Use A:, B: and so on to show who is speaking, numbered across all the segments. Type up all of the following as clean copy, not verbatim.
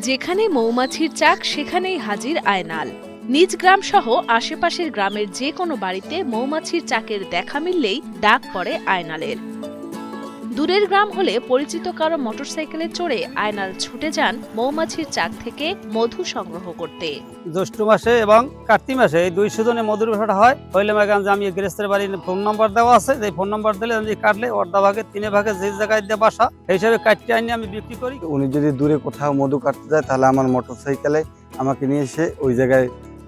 A: যেখানে মৌমাছির চাক সেখানেই হাজির আয়নাল। নিজ গ্রাম সহ আশেপাশের গ্রামের যে কোনো বাড়িতে মৌমাছির চাকের দেখা মিললেই ডাক পড়ে আয়নালের। দূরের গ্রাম হলে পরিচিত কারো মোটরসাইকেলে চড়ে আয়নাল ছুটে যান মৌমাছির চাক থেকে মধু সংগ্রহ করতে।
B: জ্যৈষ্ঠ মাসে এবং কার্তিক মাসে এই দুই সিজনে মধুর ব্যবসাটা হয়। হইলে মাগাঞ্জে আমি গৃহস্থের বাড়ির ফোন নম্বর দেওয়া আছে, যে ফোন নম্বর দিলে আমি কাটলে অর্ধা ভাগে তিনে ভাগে যে জায়গায় দিয়ে বাসা এই হিসাবে কাটতে আনি আমি বিক্রি করি।
C: উনি যদি দূরে কোথাও মধু কাটতে যায় তাহলে আমার মোটরসাইকেলে আমাকে নিয়ে এসে ওই জায়গায়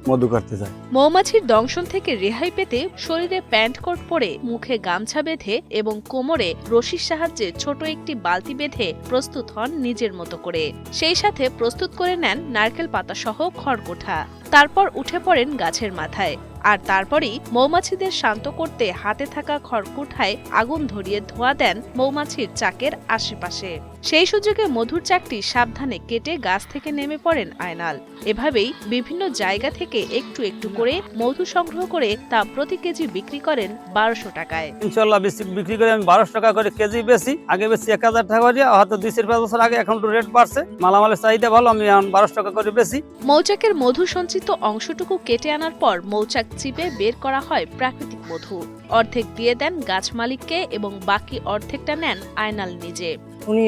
C: মধু কাটতে যায়।
A: মৌমাছির দংশন থেকে রেহাই পেতে শরীরে প্যান্ট কোট পরে, মুখে গামছা বেঁধে এবং কোমরে রশির সাহায্যে ছোট একটি বালতি বেঁধে প্রস্তুত হন নিজের মতো করে। সেই সাথে প্রস্তুত করে নেন নারকেল পাতা সহ খড়কোঠা। তারপর উঠে পড়েন গাছের মাথায়, আর তারপরেই মৌমাছিদের শান্ত করতে হাতে থাকা খড়কুঠায় আগুন ধরিয়ে ধোঁয়া দেন মৌমাছির চাকের আশেপাশে। সেই সুযোগে মধুর চাকটি সাবধানে কেটে গাছ থেকে নেমে পড়েন আয়নাল। এভাবেই বিভিন্ন জায়গা থেকে একটু একটু করে মধু সংগ্রহ করে তা প্রতি কেজি বিক্রি করেন 1200 টাকায়।
B: ইনশাল্লাহ বিক্রি করে আমি 1200 টাকা করে কেজি বেশি। আগে বেশি 1000 টাকা করে, হয়তো 2-5 বছর আগে, এখন একটু রেট বাড়ছে, মালামালের চাহিদা ভালো, আমি এখন 1200 টাকা করে বেশি।
A: মৌচাকের মধু সঞ্চিত অংশটুকু কেটে আনার পর মৌচাক চিপে বের করা হয় প্রাকৃতিক মধু। অর্ধেক দিয়ে দেন গাছ মালিককে এবং বাকি অর্ধেকটা নেন আয়নাল নিজে।
D: উনি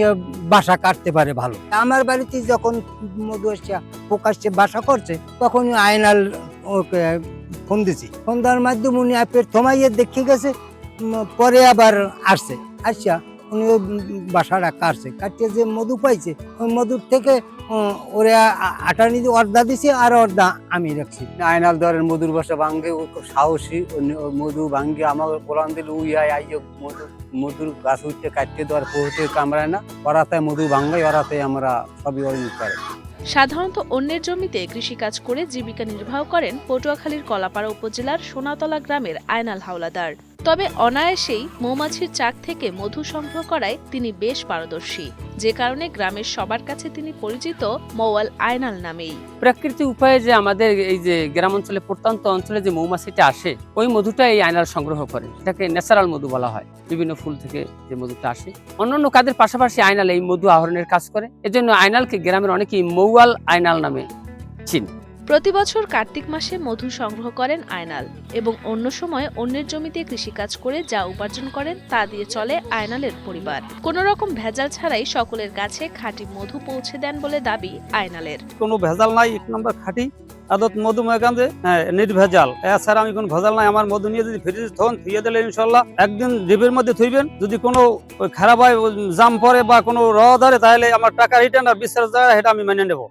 D: বাসা কাটতে পারে ভালো। আমার বাড়িতে যখন মধু আসছে প্রকাশ্যে বাসা করছে তখন আয়নাল ওকে ফোন দিছি। ফোন দেওয়ার মাধ্যমে উনি প্রথমাইয়ে দেখে গেছে, পরে আবার আসছে। আচ্ছা উনি ওই বাসাটা কাটছে যে মধু পাইছে ওই মধুর থেকে ওরা আটা নিয়ে অর্ধা দিছে আর অর্ধা আমি রাখছি। আয়নাল ধরেন মধুর বাসা ভাঙ্গে, ও খুব সাহসী, মধু ভাঙ্গে আমার বলান দিল মধুর গাছ উঠতে কাটতে দেওয়ার পড়তে কামড়ায় না, ওরাতে মধু ভাঙ্গাই, ওরাতে আমরা সবই ওই করে।
A: সাধারণত অন্যের জমিতে কৃষিকাজ করে জীবিকা নির্বাহ করেন পটুয়াখালীর কলাপাড়া উপজেলার সোনাতলা গ্রামের আয়নাল হাওলাদার। তবে অনায়াসেই মৌমাছির চাক থেকে মধু সংগ্রহ করায় তিনি বেশ পারদর্শী, যে কারণে গ্রামের সবার কাছে তিনি পরিচিত মৌয়াল আয়নাল নামেই।
E: প্রাকৃতিক উপায়ে যে আমাদের এই যে গ্রাম অঞ্চলে, প্রত্যন্ত অঞ্চলে যে মৌমাছিটা আসে ওই মধুটা এই আয়নাল সংগ্রহ করে। এটাকে ন্যাচারাল মধু বলা হয়। বিভিন্ন ফুল থেকে যে মধুটা আসে, অন্যান্য কাজের পাশাপাশি আয়নাল এই মধু আহরণের কাজ করে। এজন্য আয়নালকে গ্রামের অনেকেই মৌয়াল আয়নাল নামে চিনে।
A: প্রতি বছর কার্তিক মাসে মধু সংগ্রহ করেন আয়নাল এবং অন্য সময় অন্যের জমিতে কৃষিকাজ করে যা উপার্জন করেন তা দিয়ে চলে আয়নালের পরিবার। কোন রকম ভেজাল ছাড়াই সকলের কাছে খাঁটি মধু পৌঁছে দেন বলে দাবি আয়নালের।
B: কোনো ভেজাল নাই, 1 নম্বর খাঁটি আদত মধু মেগাঞ্জে নির্ভেজাল। এছাড়া আমি কোনো ভেজাল নাই। আমার মধু নিয়ে যদি ফ্রিজে থুয়ে দিলে ইনশাল্লাহ একদিন ডিবের মধ্যে থুইবেন, যদি কোনো খারাপ হয়, জাম পরে বা কোনো র ধরে, তাহলে আমার টাকা রিটার্ন আর বিশ্বাস দেওয়া, এটা আমি মেনে নেব।